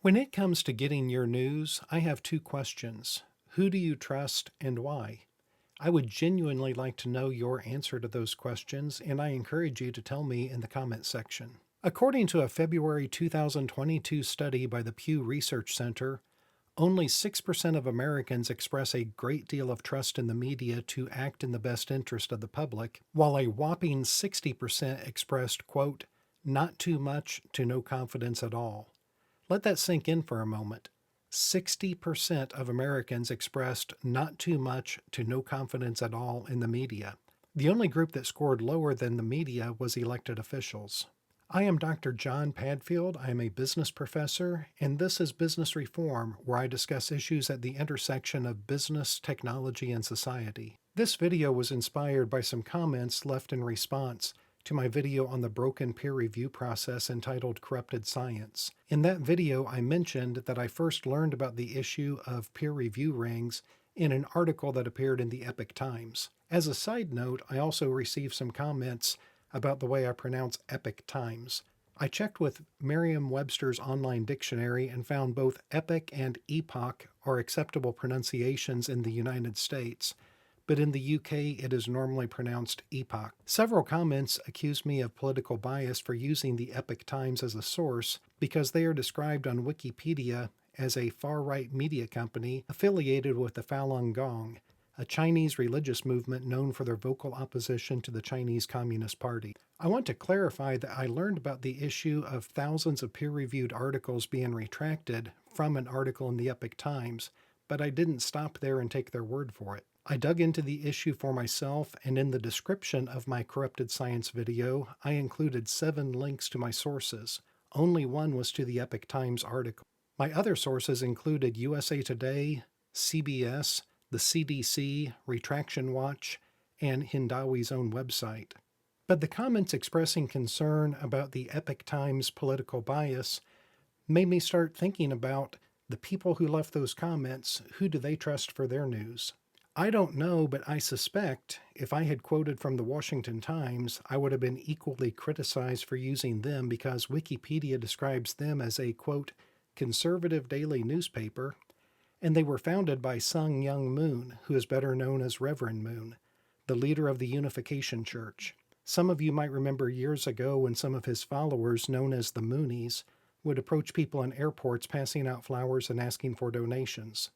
When it comes to getting your news, I have two questions. Who do you trust and why? I would genuinely like to know your answer to those questions, and I encourage you to tell me in the comments section. According to a February 2022 study by the Pew Research Center, only 6% of Americans express a great deal of trust in the media to act in the best interest of the public, while a whopping 60% expressed, quote, not too much to no confidence at all. Let that sink in for a moment. 60% of Americans expressed not too much to no confidence at all in the media. The only group that scored lower than the media was elected officials. I am Dr. John Padfield. I am a business professor, and this is Business Reform, where I discuss issues at the intersection of business, technology, and society. This video was inspired by some comments left in response to my video on the broken peer review process entitled Corrupted Science. In that video, I mentioned that I first learned about the issue of peer review rings in an article that appeared in the Epoch Times. As a side note, I also received some comments about the way I pronounce Epoch Times. I checked with Merriam-Webster's online dictionary and found both epoch and epoch are acceptable pronunciations in the United States, but in the UK it is normally pronounced epoch. Several comments accused me of political bias for using the Epoch Times as a source because they are described on Wikipedia as a far-right media company affiliated with the Falun Gong, a Chinese religious movement known for their vocal opposition to the Chinese Communist Party. I want to clarify that I learned about the issue of thousands of peer-reviewed articles being retracted from an article in the Epoch Times, but I didn't stop there and take their word for it. I dug into the issue for myself, and in the description of my Corrupted Science video, I included 7 links to my sources. Only one was to the Epoch Times article. My other sources included USA Today, CBS, the CDC, Retraction Watch, and Hindawi's own website. But the comments expressing concern about the Epoch Times political bias made me start thinking about the people who left those comments. Who do they trust for their news? I don't know, but I suspect if I had quoted from the Washington Times, I would have been equally criticized for using them because Wikipedia describes them as a, quote, conservative daily newspaper, and they were founded by Sun Myung Moon, who is better known as Reverend Moon, the leader of the Unification Church. Some of you might remember years ago when some of his followers, known as the Moonies, would approach people in airports passing out flowers and asking for donations.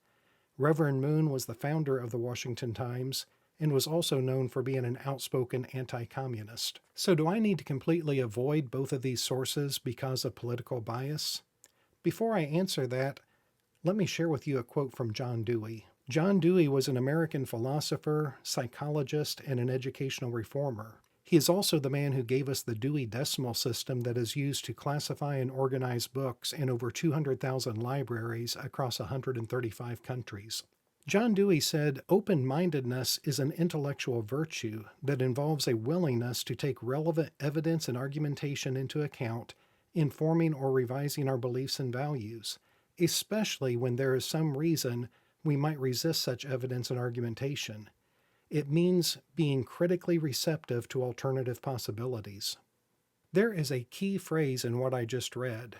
Reverend Moon was the founder of the Washington Times and was also known for being an outspoken anti-communist. So do I need to completely avoid both of these sources because of political bias? Before I answer that, let me share with you a quote from John Dewey. John Dewey was an American philosopher, psychologist, and an educational reformer. He is also the man who gave us the Dewey Decimal System that is used to classify and organize books in over 200,000 libraries across 135 countries. John Dewey said, "Open-mindedness is an intellectual virtue that involves a willingness to take relevant evidence and argumentation into account in forming or revising our beliefs and values, especially when there is some reason we might resist such evidence and argumentation. It means being critically receptive to alternative possibilities." There is a key phrase in what I just read,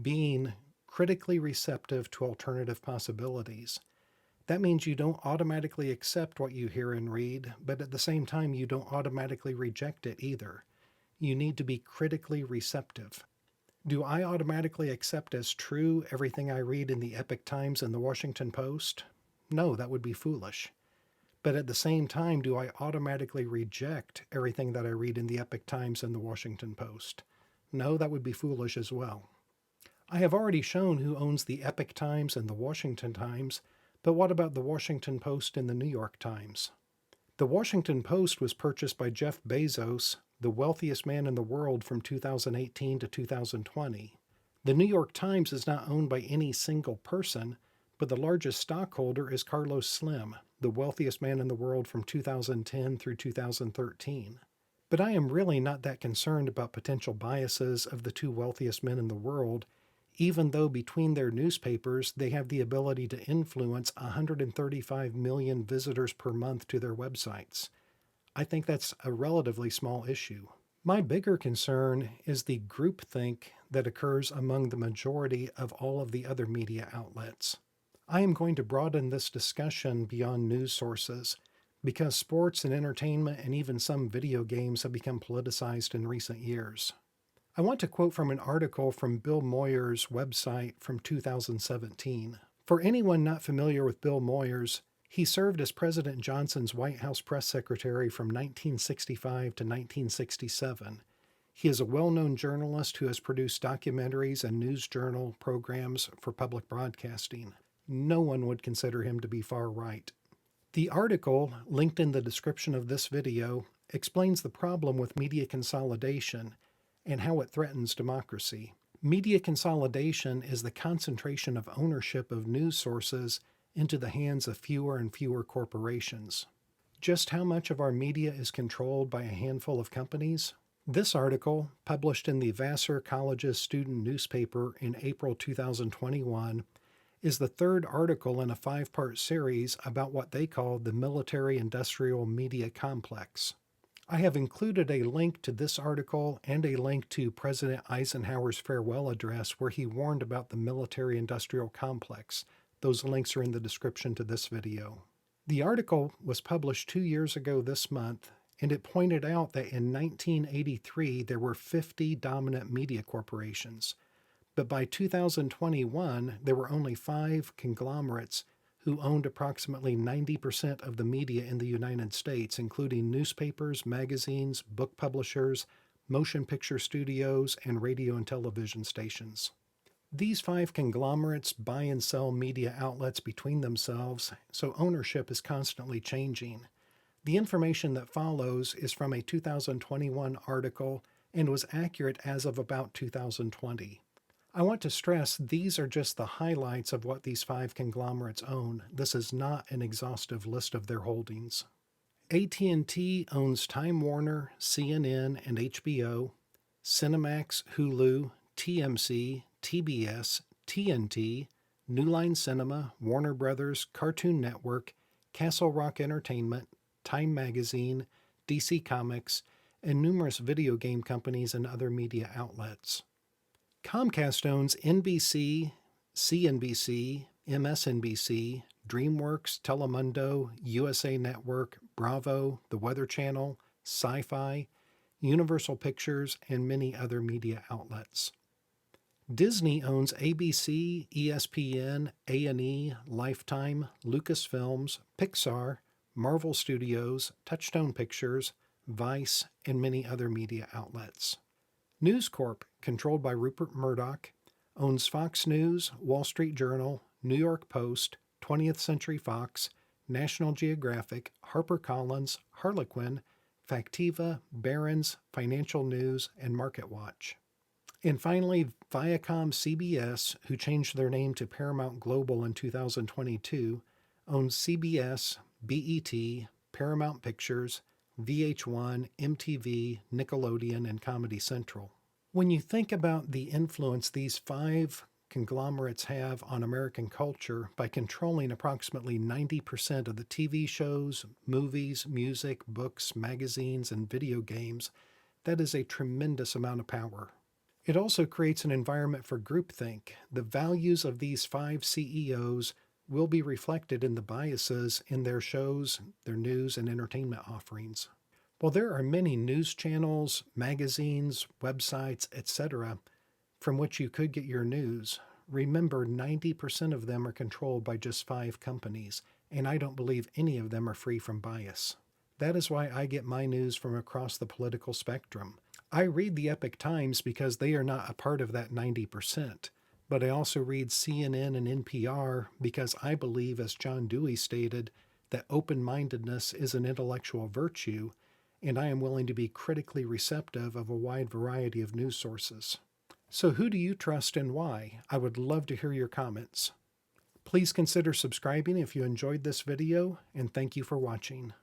being critically receptive to alternative possibilities. That means you don't automatically accept what you hear and read, but at the same time you don't automatically reject it either. You need to be critically receptive. Do I automatically accept as true everything I read in the Epoch Times and the Washington Post? No, that would be foolish. But at the same time, do I automatically reject everything that I read in the Epoch Times and the Washington Post? No, that would be foolish as well. I have already shown who owns the Epoch Times and the Washington Times, but what about the Washington Post and the New York Times? The Washington Post was purchased by Jeff Bezos, the wealthiest man in the world from 2018 to 2020. The New York Times is not owned by any single person, but the largest stockholder is Carlos Slim, the wealthiest man in the world from 2010 through 2013. But I am really not that concerned about potential biases of the two wealthiest men in the world, even though between their newspapers they have the ability to influence 135 million visitors per month to their websites. I think that's a relatively small issue. My bigger concern is the groupthink that occurs among the majority of all of the other media outlets. I am going to broaden this discussion beyond news sources because sports and entertainment and even some video games have become politicized in recent years. I want to quote from an article from Bill Moyers' website from 2017. For anyone not familiar with Bill Moyers, he served as President Johnson's White House press secretary from 1965 to 1967. He is a well-known journalist who has produced documentaries and news journal programs for public broadcasting. No one would consider him to be far right. The article, linked in the description of this video, explains the problem with media consolidation and how it threatens democracy. Media consolidation is the concentration of ownership of news sources into the hands of fewer and fewer corporations. Just how much of our media is controlled by a handful of companies? This article, published in the Vassar College's student newspaper in April 2021, is the third article in a 5-part series about what they call the military-industrial media complex. I have included a link to this article and a link to President Eisenhower's farewell address where he warned about the military-industrial complex. Those links are in the description to this video. The article was published 2 years ago this month, and it pointed out that in 1983 there were 50 dominant media corporations, but by 2021 there were only 5 conglomerates who owned approximately 90% of the media in the United States, including newspapers, magazines, book publishers, motion picture studios, and radio and television stations. These 5 conglomerates buy and sell media outlets between themselves, so ownership is constantly changing. The information that follows is from a 2021 article and was accurate as of about 2020. I want to stress these are just the highlights of what these 5 conglomerates own. This is not an exhaustive list of their holdings. AT&T owns Time Warner, CNN, and HBO, Cinemax, Hulu, TMC, TBS, TNT, New Line Cinema, Warner Brothers, Cartoon Network, Castle Rock Entertainment, Time Magazine, DC Comics, and numerous video game companies and other media outlets. Comcast owns NBC, CNBC, MSNBC, DreamWorks, Telemundo, USA Network, Bravo, The Weather Channel, Sci-Fi, Universal Pictures, and many other media outlets. Disney owns ABC, ESPN, A&E, Lifetime, Lucasfilms, Pixar, Marvel Studios, Touchstone Pictures, Vice, and many other media outlets. News Corp, controlled by Rupert Murdoch, owns Fox News, Wall Street Journal, New York Post, 20th Century Fox, National Geographic, HarperCollins, Harlequin, Factiva, Barron's, Financial News, and MarketWatch. And finally, Viacom CBS, who changed their name to Paramount Global in 2022, owns CBS, BET, Paramount Pictures, VH1, MTV, Nickelodeon, and Comedy Central. When you think about the influence these 5 conglomerates have on American culture by controlling approximately 90% of the TV shows, movies, music, books, magazines, and video games, that is a tremendous amount of power. It also creates an environment for groupthink. The values of these 5 CEOs will be reflected in the biases in their shows, their news, and entertainment offerings. While there are many news channels, magazines, websites, etc., from which you could get your news, remember 90% of them are controlled by just 5 companies, and I don't believe any of them are free from bias. That is why I get my news from across the political spectrum. I read the Epoch Times because they are not a part of that 90%. But I also read CNN and NPR because I believe, as John Dewey stated, that open-mindedness is an intellectual virtue, and I am willing to be critically receptive of a wide variety of news sources. So who do you trust and why? I would love to hear your comments. Please consider subscribing if you enjoyed this video, and thank you for watching.